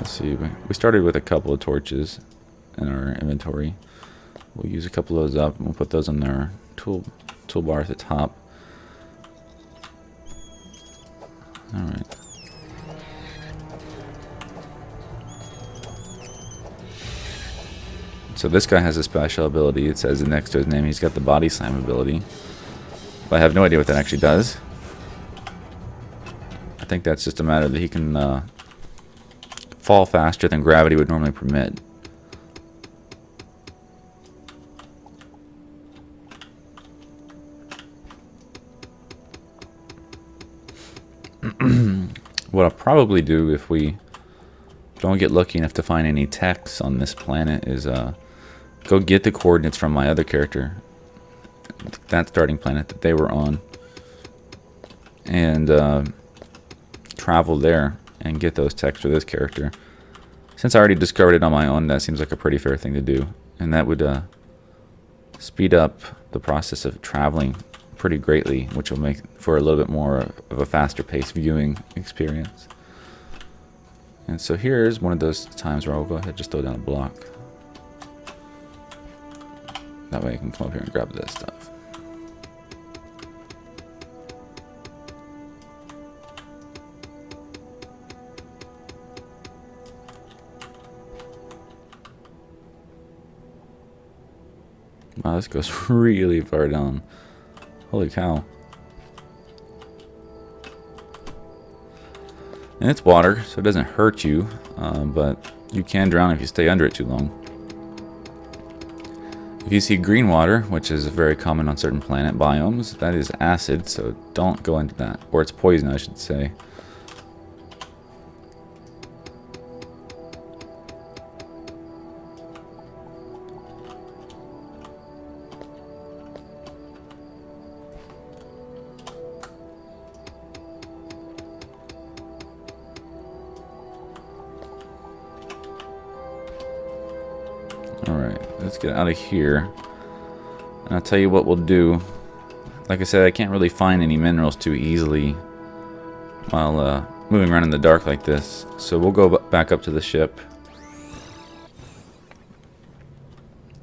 Let's see. We started with a couple of torches in our inventory. We'll use a couple of those up, and we'll put those on our toolbar at the top. All right. So this guy has a special ability. It says it next to his name. He's got the body slam ability. But I have no idea what that actually does. I think that's just a matter that he can fall faster than gravity would normally permit. What I'll probably do if we don't get lucky enough to find any techs on this planet is go get the coordinates from my other character, that starting planet that they were on, and travel there and get those techs for this character. Since I already discovered it on my own, that seems like a pretty fair thing to do, and that would speed up the process of traveling pretty greatly, which will make for a little bit more of a faster paced viewing experience. And so here's one of those times where I'll go ahead and just throw down a block. That way I can come up here and grab this stuff. Wow, this goes really far down. Holy cow. And it's water, so it doesn't hurt you, but you can drown if you stay under it too long. If you see green water, which is very common on certain planet biomes, that is acid, so don't go into that. Or it's poison, I should say. Alright, let's get out of here. And I'll tell you what we'll do. Like I said, I can't really find any minerals too easily while moving around in the dark like this. So we'll go back up to the ship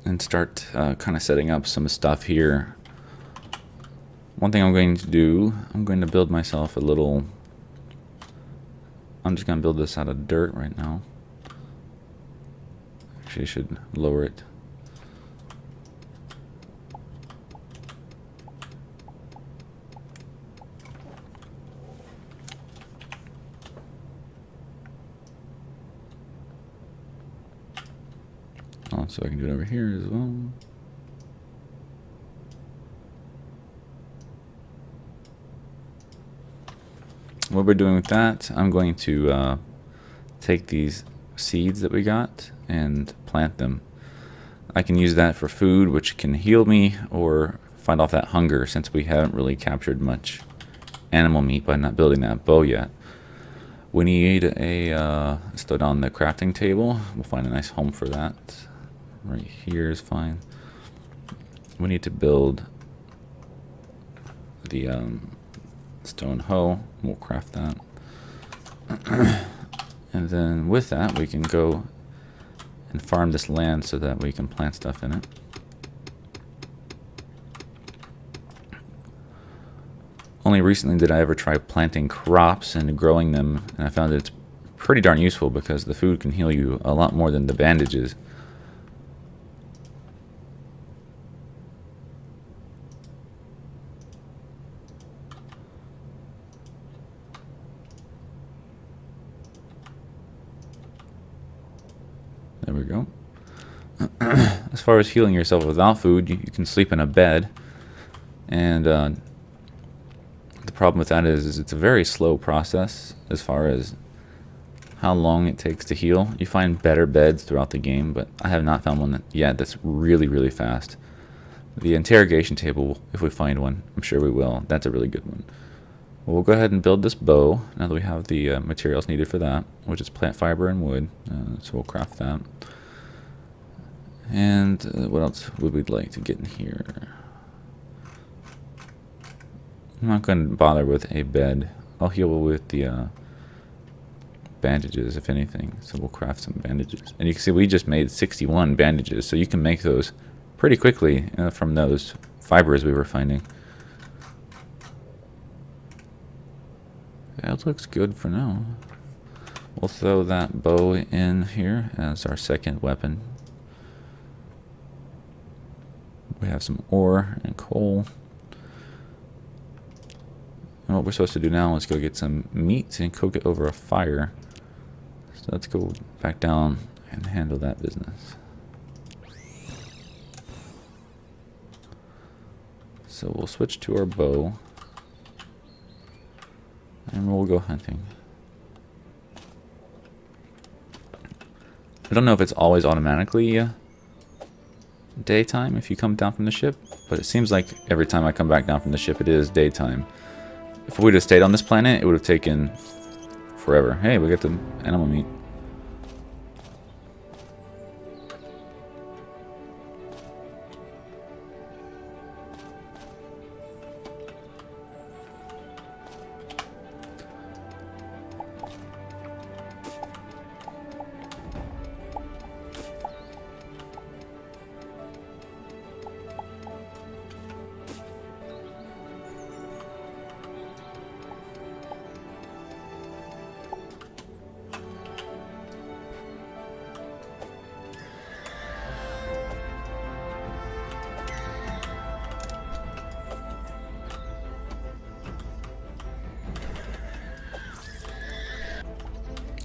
and start kind of setting up some stuff here. One thing I'm going to do, I'm going to build myself a little... I'm just going to build this out of dirt right now. Actually, I should lower it. Oh, so I can do it over here as well. What we're doing with that, I'm going to take these seeds that we got and plant them. I can use that for food, which can heal me or fight off that hunger, since we haven't really captured much animal meat by not building that bow yet. We need a let's throw down the crafting table. We'll find a nice home for that. Right here is fine. We need to build the stone hoe. We'll craft that. And then with that, we can go and farm this land so that we can plant stuff in it. Only recently did I ever try planting crops and growing them, and I found it's pretty darn useful because the food can heal you a lot more than the bandages. There we go. As far as healing yourself without food, you can sleep in a bed. And the problem with that is it's a very slow process as far as how long it takes to heal. You find better beds throughout the game, but I have not found one yet that's really, really fast. The interrogation table, if we find one, I'm sure we will. That's a really good one. Well, we'll go ahead and build this bow now that we have the materials needed for that, which is plant fiber and wood. So we'll craft that. And what else would we like to get in here? I'm not going to bother with a bed. I'll heal with the bandages, if anything. So we'll craft some bandages. And you can see we just made 61 bandages. So you can make those pretty quickly from those fibers we were finding. That looks good for now. We'll throw that bow in here as our second weapon. We have some ore and coal. And what we're supposed to do now is go get some meat and cook it over a fire. So let's go back down and handle that business. So we'll switch to our bow. And we'll go hunting. I don't know if it's always automatically daytime if you come down from the ship, but it seems like every time I come back down from the ship it is daytime. If we would have stayed on this planet, it would have taken forever. Hey, we got the animal meat.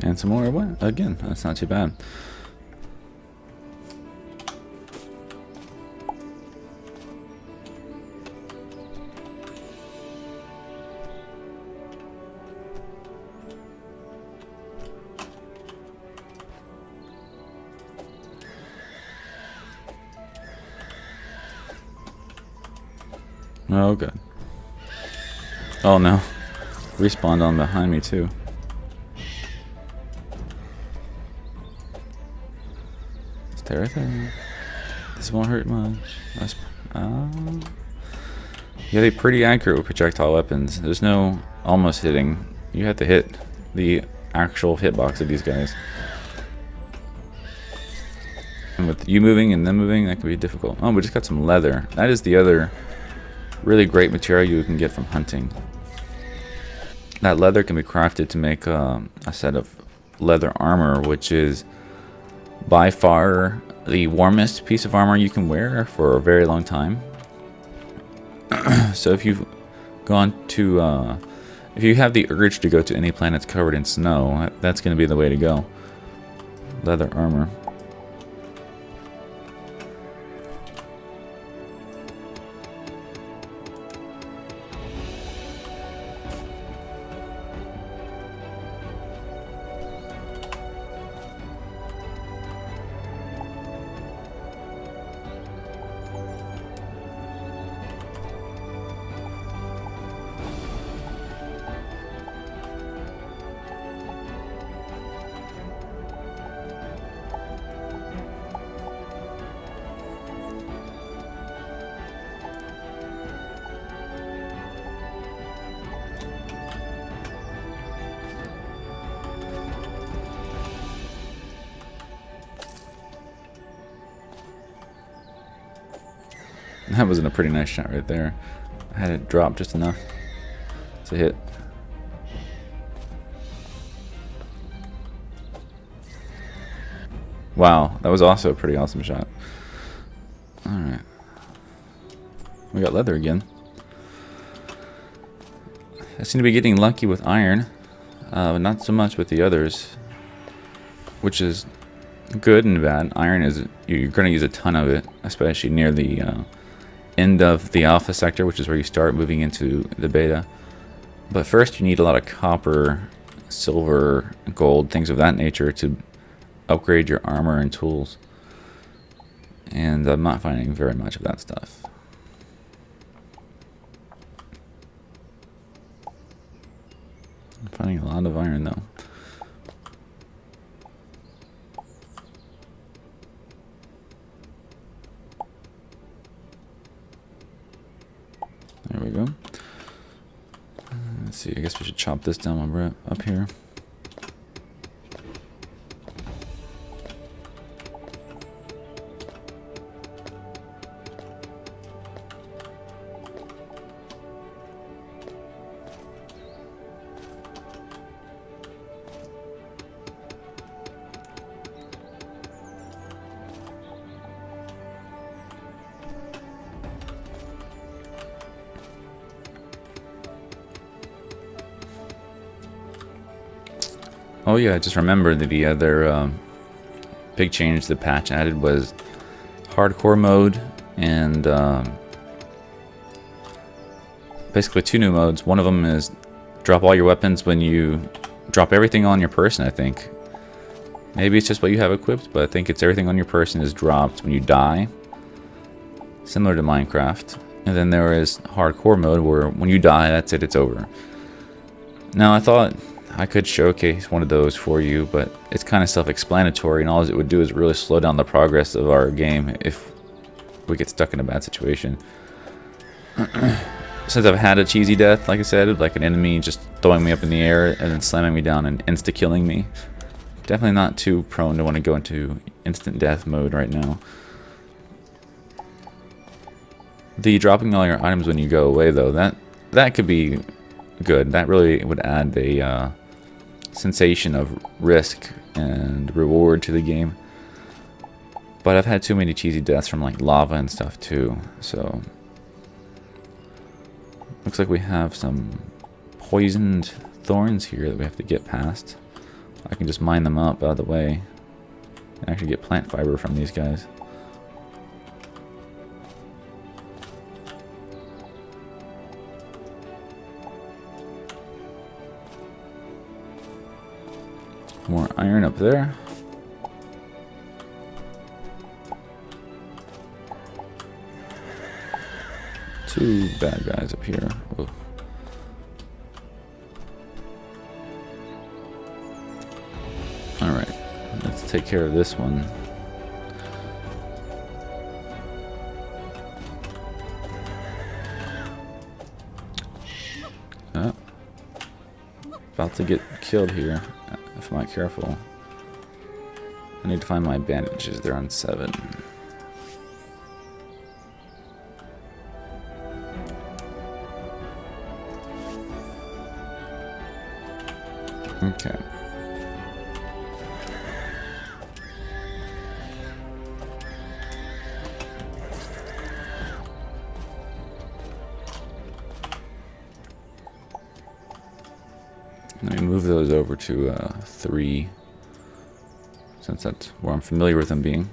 And some more again. That's not too bad. Oh, good. Oh no. Respawned on behind me too. Everything. This won't hurt much. Yeah, they're pretty accurate with projectile weapons. There's no almost hitting. You have to hit the actual hitbox of these guys. And with you moving and them moving, that can be difficult. Oh, we just got some leather. That is the other really great material you can get from hunting. That leather can be crafted to make a set of leather armor, which is by far the warmest piece of armor you can wear for a very long time. So if you've gone to, if you have the urge to go to any planet covered in snow, that's going to be the way to go. Leather armor. That wasn't a pretty nice shot right there. I had it drop just enough to hit. Wow, that was also a pretty awesome shot. Alright. We got leather again. I seem to be getting lucky with iron. Not so much with the others. Which is good and bad. Iron is, you're going to use a ton of it, especially near the end of the alpha sector, which is where you start moving into the beta. But first you need a lot of copper, silver, gold, things of that nature to upgrade your armor and tools. And I'm not finding very much of that stuff. I'm finding a lot of iron though. There we go. Let's see, I guess we should chop this down while we're up here. Oh yeah, I just remembered that the other big change the patch added was hardcore mode and basically 2 new modes. One of them is drop all your weapons when you drop everything on your person, I think. Maybe it's just what you have equipped, but I think it's everything on your person is dropped when you die. Similar to Minecraft. And then there is hardcore mode where when you die, that's it, it's over. Now I thought I could showcase one of those for you, but it's kind of self-explanatory, and all it would do is really slow down the progress of our game if we get stuck in a bad situation. Since I've had a cheesy death, like I said, like an enemy just throwing me up in the air and then slamming me down and insta-killing me, definitely not too prone to want to go into instant death mode right now. The dropping all your items when you go away, though, that could be good. That really would add a sensation of risk and reward to the game. But I've had too many cheesy deaths from like lava and stuff too, so looks like we have some poisoned thorns here that we have to get past. I can just mine them up out of the way and actually get plant fiber from these guys. More iron up there. Two bad guys up here. Whoa. Alright, let's take care of this one. Oh. About to get killed here. If I'm not careful. I need to find my bandages. They're on 7. Okay. Let me move those over to 3, since that's where I'm familiar with them being.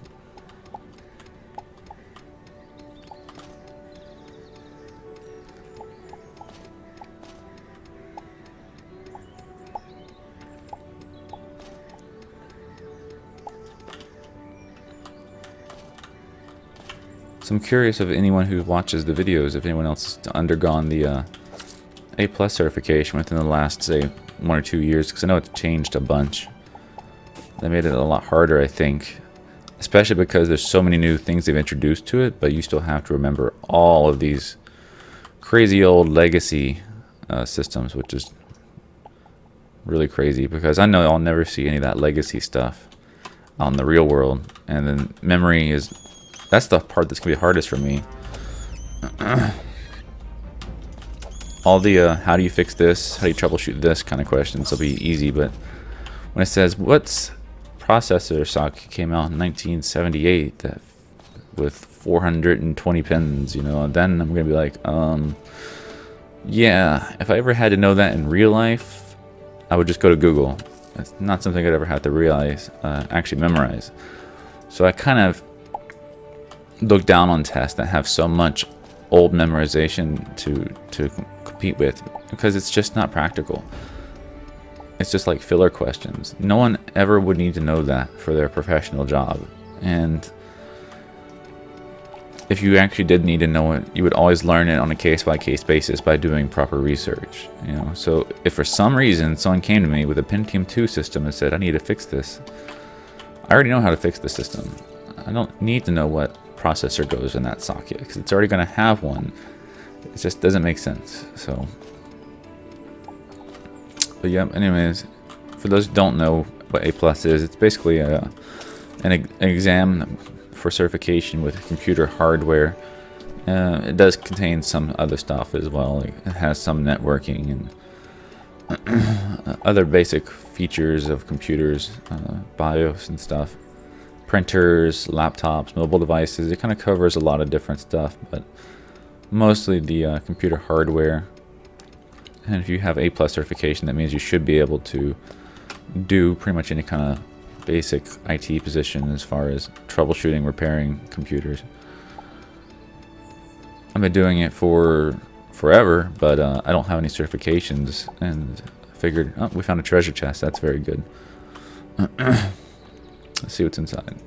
So I'm curious of anyone who watches the videos, if anyone else has undergone the A+ certification within the last, say, 1 or 2 years, because I know it's changed a bunch. They made it a lot harder, I think, especially because there's so many new things they've introduced to it, but you still have to remember all of these crazy old legacy systems, which is really crazy, because I know I'll never see any of that legacy stuff on the real world. And then memory is, that's the part that's going to be hardest for me. All the how do you fix this, how do you troubleshoot this kind of questions will be easy, but when it says what's processor socket came out in 1978 with 420 pins, you know, then I'm gonna be like, yeah, if I ever had to know that in real life, I would just go to Google. It's not something I'd ever have to realize, actually memorize. So I kind of look down on tests that have so much old memorization to compete with, because it's just not practical. It's just like filler questions. No one ever would need to know that for their professional job, and if you actually did need to know it, you would always learn it on a case-by-case basis by doing proper research, you know. So if for some reason someone came to me with a Pentium 2 system and said I need to fix this, I already know how to fix the system. I don't need to know what processor goes in that socket, because it's already going to have one. It just doesn't make sense. So, but yeah, anyways, for those who don't know what A+ is, it's basically an exam for certification with computer hardware. It does contain some other stuff as well. It has some networking and other basic features of computers, BIOS and stuff. Printers, laptops, mobile devices. It kind of covers a lot of different stuff, but mostly the computer hardware. And if you have A+ certification, that means you should be able to do pretty much any kind of basic IT position as far as troubleshooting, repairing computers. I've been doing it for forever, but I don't have any certifications, and I figured, oh, we found a treasure chest. That's very good. Let's see what's inside.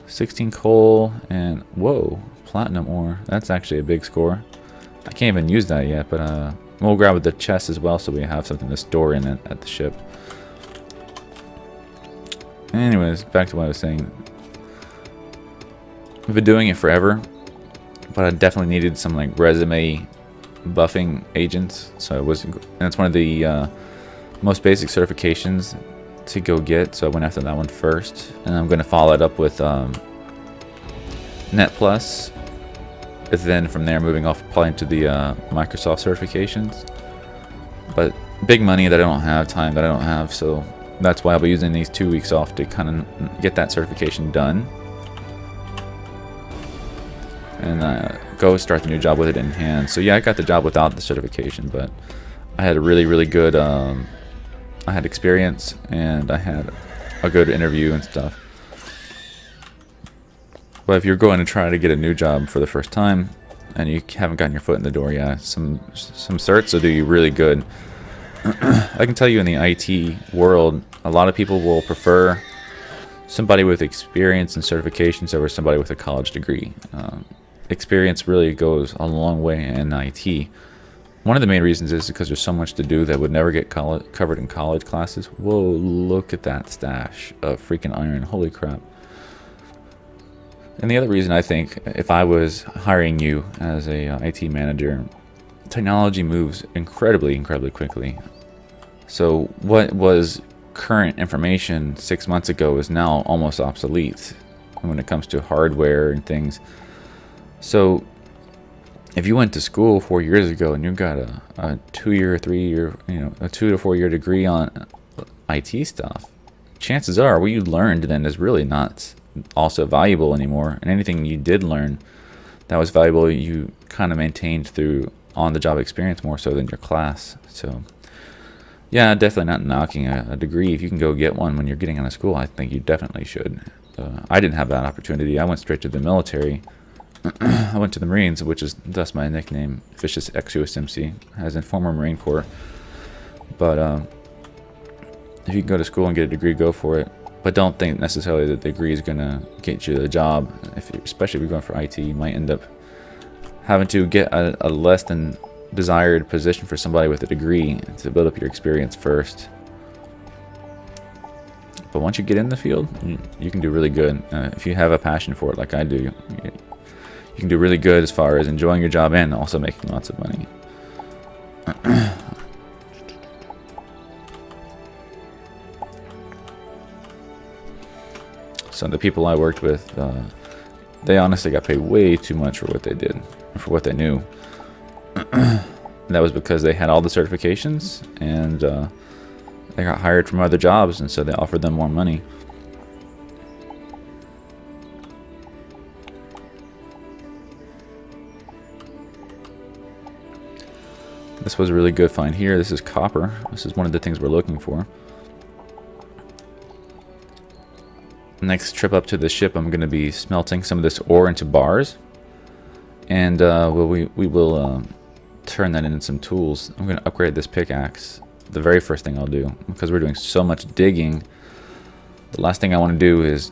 16 coal and, whoa, platinum ore. That's actually a big score. I can't even use that yet, but we'll grab the chest as well so we have something to store in it at the ship. Anyways, back to what I was saying. I've been doing it forever, but I definitely needed some like resume buffing agents. So it was, and it's one of the most basic certifications to go get. So I went after that one first, and I'm going to follow it up with Net Plus. And then from there, moving off probably into the Microsoft certifications. But big money that I don't have, time that I don't have, so that's why I'll be using these 2 weeks off to kind of get that certification done. And go start the new job with it in hand. So yeah, I got the job without the certification, but I had a really good, I had experience, and I had a good interview and stuff. But if you're going to try to get a new job for the first time and you haven't gotten your foot in the door, yeah, some certs will do you really good. I can tell you in the IT world, a lot of people will prefer somebody with experience and certifications over somebody with a college degree. Experience really goes a long way in IT. One of the main reasons is because there's so much to do that would never get covered in college classes. Whoa, look at that stash of freaking iron. Holy crap. And the other reason, I think, if I was hiring you as a IT manager, technology moves incredibly quickly. So what was current information 6 months ago is now almost obsolete when it comes to hardware and things. So if you went to school 4 years ago and you got a 2-year, 3-year, a 2 to 4 year degree on IT stuff, chances are what you learned then is really not also valuable anymore. And anything you did learn that was valuable, you kind of maintained through on-the-job experience more so than your class. So yeah, definitely not knocking a degree. If you can go get one when you're getting out of school, I think you definitely should. I didn't have that opportunity. I went straight to the military. I went to the Marines, which is thus my nickname, Vicious XUSMC, as in former Marine Corps. But if you can go to school and get a degree, go for it. But don't think necessarily that the degree is going to get you the job. Especially if you're going for IT, you might end up having to get a less than desired position for somebody with a degree to build up your experience first. But once you get in the field, you can do really good. If you have a passion for it like I do, you can do really good as far as enjoying your job and also making lots of money. So the people I worked with, they honestly got paid way too much for what they did, for what they knew. That was because they had all the certifications, and they got hired from other jobs, and so they offered them more money. This was a really good find here. This is copper. This is one of the things we're looking for. Next trip up to the ship, I'm going to be smelting some of this ore into bars, and we will turn that into some tools. I'm going to upgrade this pickaxe. The very first thing I'll do, because we're doing so much digging, the last thing I want to do is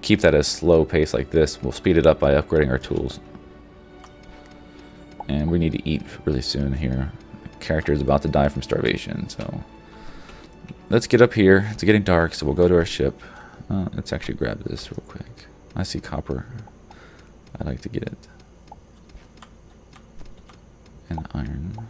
keep that at a slow pace like this. We'll speed it up by upgrading our tools. And we need to eat really soon here. The character is about to die from starvation, so let's get up here. It's getting dark, so we'll go to our ship. Let's actually grab this real quick. I see copper. I'd like to get it. And iron.